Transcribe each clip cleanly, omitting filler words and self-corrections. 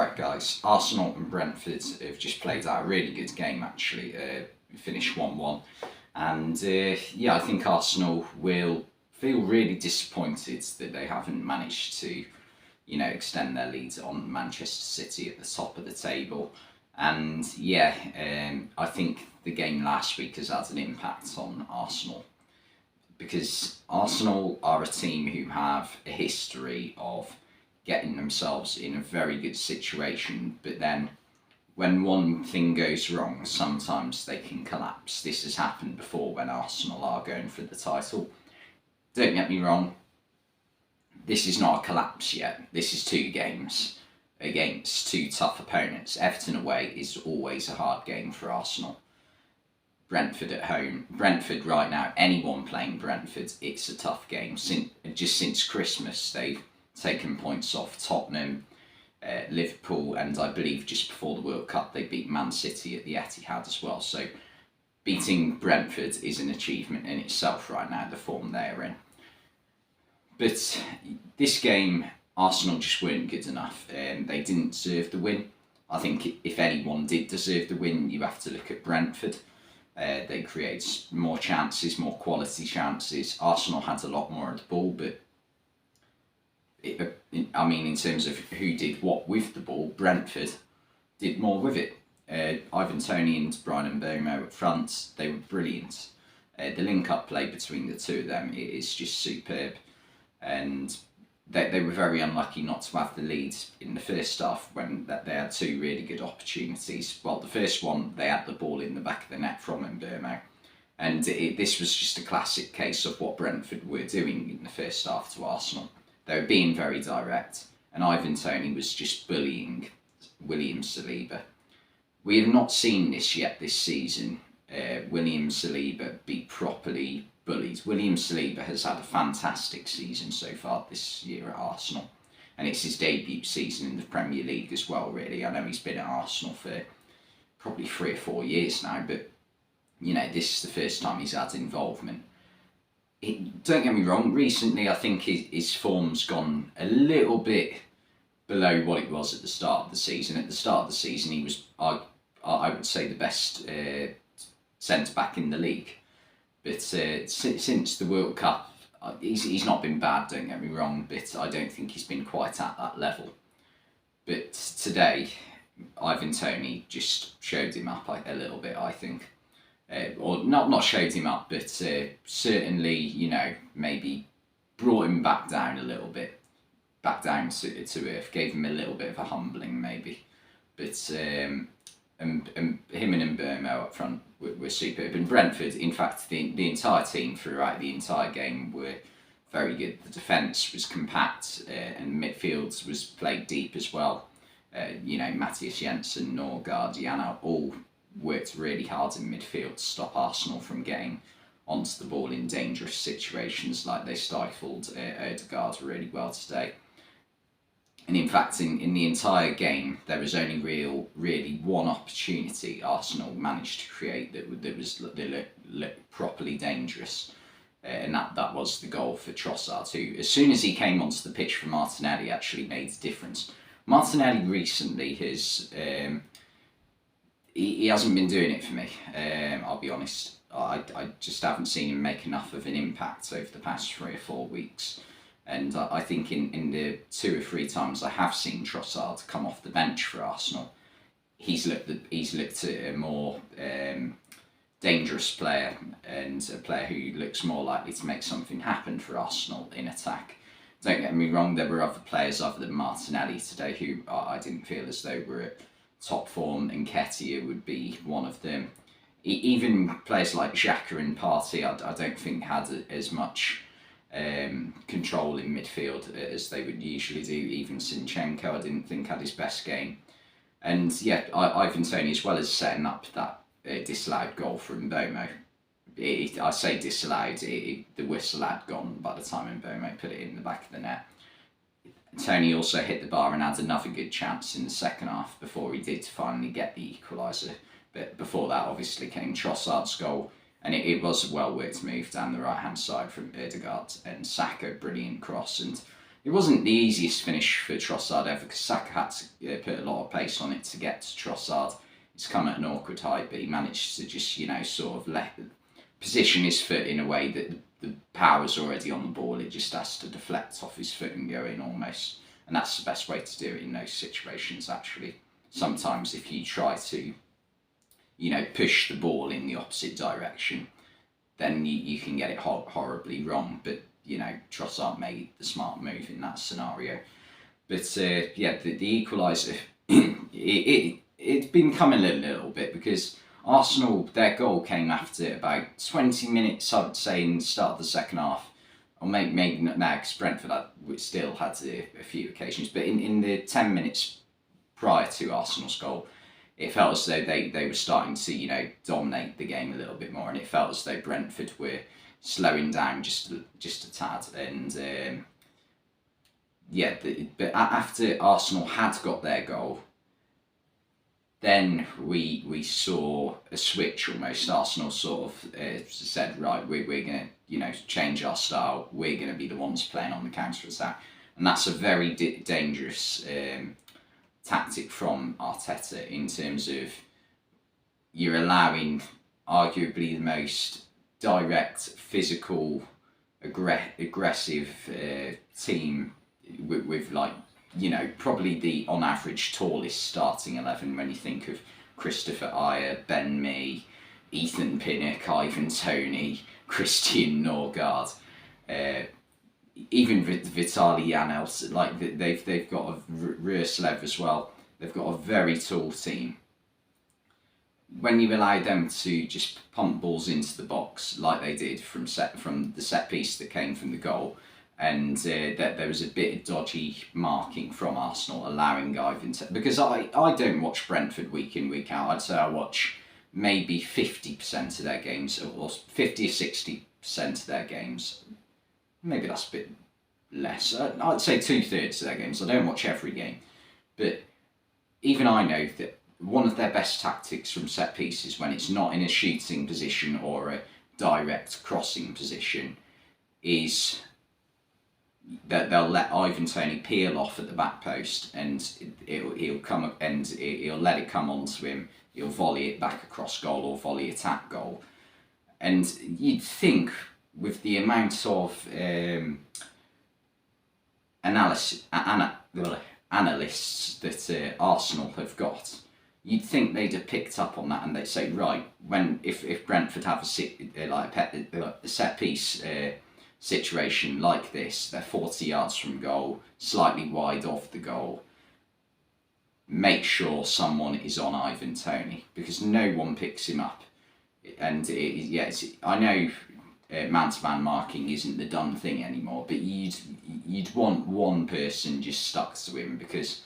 Alright guys, Arsenal and Brentford have just played out a really good game actually, finished 1-1, and yeah, I think Arsenal will feel really disappointed that they haven't managed to, extend their lead on Manchester City at the top of the table. And yeah, I think the game last week has had an impact on Arsenal, because Arsenal are a team who have a history of getting themselves in a very good situation, but then when one thing goes wrong, sometimes they can collapse. This has happened before when Arsenal are going for the title. Don't get me wrong, this is not a collapse yet. This is 2 games against 2 tough opponents. Everton away is always a hard game for Arsenal. Brentford at home. Brentford right now, anyone playing Brentford, it's a tough game. Since Christmas, they've taken points off Tottenham, Liverpool, and I believe just before the World Cup they beat Man City at the Etihad as well. So beating Brentford is an achievement in itself right now, the form they're in. But this game, Arsenal just weren't good enough. They didn't deserve the win. I think if anyone did deserve the win, you have to look at Brentford. They create more chances, more quality chances. Arsenal had a lot more of the ball, but in terms of who did what with the ball, Brentford did more with it. Ivan Toney and Bryan Mbeumo up front, they were brilliant. The link-up play between the two of them is just superb, and they were very unlucky not to have the lead in the first half when they had 2 really good opportunities. Well, the first one, they had the ball in the back of the net from Mbeumo, and this was just a classic case of what Brentford were doing in the first half to Arsenal. They were being very direct, and Ivan Toney was just bullying William Saliba. We have not seen this yet this season. William Saliba be properly bullied. William Saliba has had a fantastic season so far this year at Arsenal, and it's his debut season in the Premier League as well, really. I know he's been at Arsenal for probably 3 or 4 years now, but this is the first time he's had involvement. Don't get me wrong, recently I think his form's gone a little bit below what it was at the start of the season. At the start of the season, he was, I would say, the best centre-back in the league. But since the World Cup, he's not been bad, don't get me wrong, but I don't think he's been quite at that level. But today, Ivan Toney just showed him up a little bit, I think. Or not showed him up, but certainly, maybe brought him back down a little bit, back down to earth, gave him a little bit of a humbling maybe. But him and Mbeumo up front were superb. And Brentford, in fact, the entire team throughout the entire game were very good. The defence was compact, and midfield was played deep as well. Matthias Jensen, Norgard, Janna, all worked really hard in midfield to stop Arsenal from getting onto the ball in dangerous situations, like they stifled Odegaard really well today. And in fact, in the entire game, there was only really one opportunity Arsenal managed to create that looked properly dangerous, and that was the goal for Trossard, who, as soon as he came onto the pitch for Martinelli, actually made a difference. Martinelli recently has he hasn't been doing it for me. I'll be honest. I just haven't seen him make enough of an impact over the past 3 or 4 weeks. And I think in the 2 or 3 times I have seen Trossard come off the bench for Arsenal, he's looked at a more dangerous player, and a player who looks more likely to make something happen for Arsenal in attack. Don't get me wrong, there were other players other than Martinelli today who I didn't feel as though were at top form, and Nketiah would be one of them. Even players like Xhaka and Pacy, I don't think had as much control in midfield as they would usually do. Even Zinchenko, I didn't think had his best game. And yeah, Ivan Toney, as well as setting up that disallowed goal from Mbeumo. I say disallowed, the whistle had gone by the time Mbeumo put it in the back of the net. Toney also hit the bar and had another good chance in the second half before he did finally get the equaliser. But before that, obviously, came Trossard's goal, and it was a well-worked move down the right-hand side from Odegaard, and Saka, brilliant cross, and it wasn't the easiest finish for Trossard ever, because Saka had to put a lot of pace on it to get to Trossard. It's come at an awkward height, but he managed to just, sort of position his foot in a way that the power's already on the ball. It just has to deflect off his foot and go in almost. And that's the best way to do it in those situations, actually. Sometimes if you try to, push the ball in the opposite direction, then you can get it horribly wrong. But, Trossard made the smart move in that scenario. But, the equaliser, it's been coming a little bit, because Arsenal, their goal came after about 20 minutes, I'd say, in the start of the second half. Or maybe not now, because Brentford still had a few occasions. But in the 10 minutes prior to Arsenal's goal, it felt as though they were starting to, dominate the game a little bit more. And it felt as though Brentford were slowing down just a tad. And, but after Arsenal had got their goal, then we saw a switch almost. Arsenal sort of said, right, we're going to change our style. We're going to be the ones playing on the counter attack, and that's a very dangerous tactic from Arteta, in terms of you're allowing arguably the most direct, physical, aggressive team with like, probably the on average tallest starting 11 when you think of Christopher Ayer, Ben Mee, Ethan Pinnock, Ivan Toney, Christian Norgard, even Vitaly Janelt. Like they've got a Rurslev as well. They've got a very tall team. When you allow them to just pump balls into the box like they did from the set piece that came from the goal, and that there was a bit of dodgy marking from Arsenal, allowing Ivan to, because I don't watch Brentford week in, week out. I'd say I watch maybe 50% of their games, or 50 or 60% of their games. Maybe that's a bit less. I'd say 2/3 of their games. I don't watch every game. But even I know that one of their best tactics from set pieces, when it's not in a shooting position or a direct crossing position, is that they'll let Ivan Toney peel off at the back post, and he'll come up and he'll let it come onto him. He'll volley it back across goal or volley attack goal. And you'd think, with the amount of analysts that Arsenal have got, you'd think they'd have picked up on that, and they'd say, right, if Brentford have a set piece situation like this, they're 40 yards from goal, slightly wide of the goal, make sure someone is on Ivan Toney, because no one picks him up. And I know man-to-man marking isn't the done thing anymore, but you'd want one person just stuck to him, because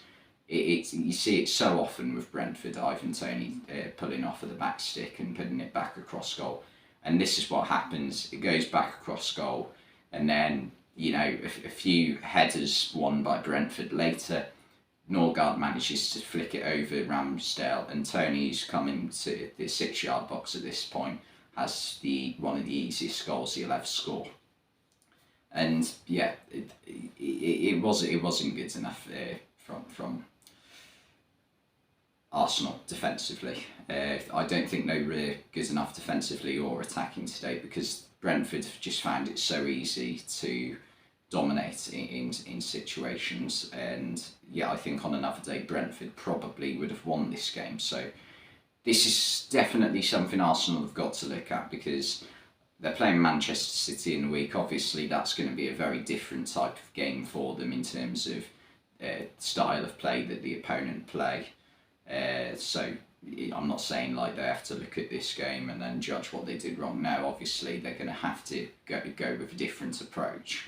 you see it so often with Brentford, Ivan Toney pulling off of the back stick and putting it back across goal. And this is what happens. It goes back across goal, and then, a few headers won by Brentford later, Norgard manages to flick it over Ramsdale, and Toney's coming to the 6-yard box at this point, has one of the easiest goals he'll ever score. And it wasn't good enough from Arsenal defensively. I don't think they were good enough defensively or attacking today, because Brentford just found it so easy to dominate in situations. And I think on another day Brentford probably would have won this game. So this is definitely something Arsenal have got to look at, because they're playing Manchester City in the week. Obviously that's going to be a very different type of game for them in terms of style of play that the opponent play. So I'm not saying like they have to look at this game and then judge what they did wrong. No, obviously they're going to have to go with a different approach.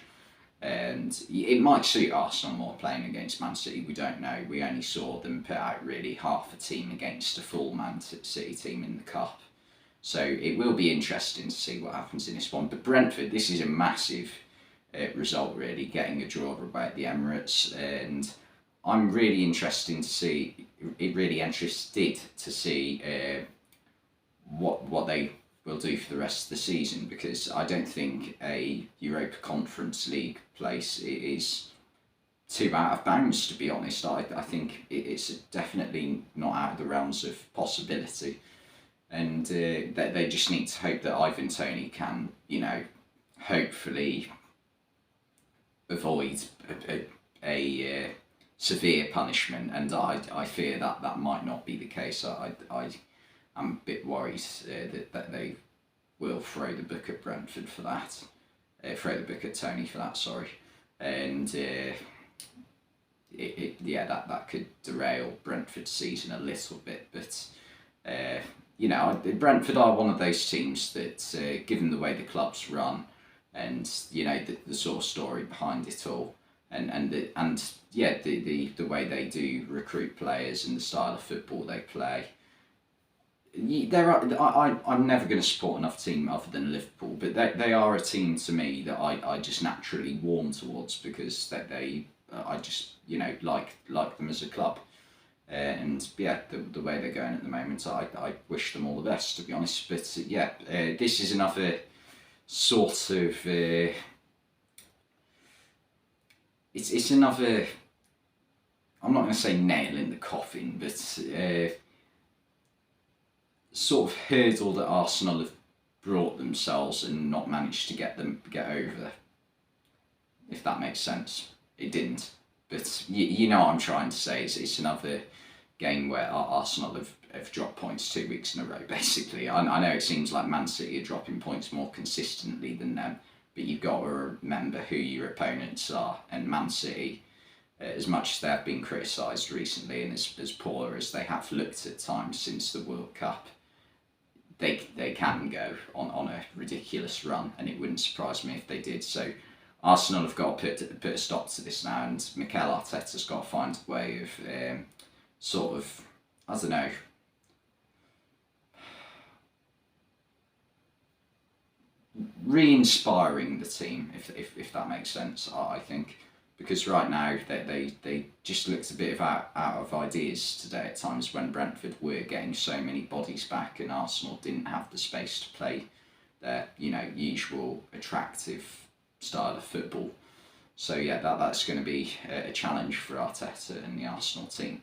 And it might suit Arsenal more playing against Man City, we don't know. We only saw them put out really half a team against a full Man City team in the Cup. So it will be interesting to see what happens in this one. But Brentford, this is a massive result really, getting a draw away at the Emirates. And I'm really interested to see what they will do for the rest of the season, because I don't think a Europa Conference League place is too out of bounds, to be honest. I think it's definitely not out of the realms of possibility, and they just need to hope that Ivan Toney can, hopefully avoid a severe punishment, and I fear that might not be the case. I am a bit worried that they will throw the book at Brentford for that, throw the book at Toney for that, sorry, and that could derail Brentford's season a little bit, but Brentford are one of those teams that, given the way the club's run, and the sort of story behind it all, and the way they do recruit players and the style of football they play. I'm never going to support another team other than Liverpool, but they are a team to me that I just naturally warm towards, because I just like them as a club, and the way they're going at the moment, I wish them all the best, to be honest. But this is another sort of it's another, I'm not going to say nail in the coffin, but sort of hurdle that Arsenal have brought themselves and not managed to get over, if that makes sense. It didn't, but what I'm trying to say is it's another game where Arsenal have dropped points 2 weeks in a row, basically. I know it seems like Man City are dropping points more consistently than them, but you've got to remember who your opponents are, and Man City, as much as they have been criticised recently and as poor as they have looked at times since the World Cup, they can go on a ridiculous run, and it wouldn't surprise me if they did. So Arsenal have got to put a stop to this now, and Mikel Arteta's got to find a way of sort of, I don't know, re-inspiring the team, if that makes sense, I think. Because right now they just looked a bit out of ideas today at times, when Brentford were getting so many bodies back and Arsenal didn't have the space to play their usual attractive style of football. So that's going to be a challenge for Arteta and the Arsenal team.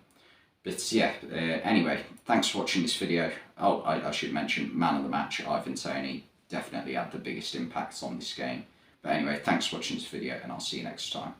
But anyway, thanks for watching this video. Oh, I should mention, man of the match, Ivan Toney, definitely had the biggest impact on this game. But anyway, thanks for watching this video, and I'll see you next time.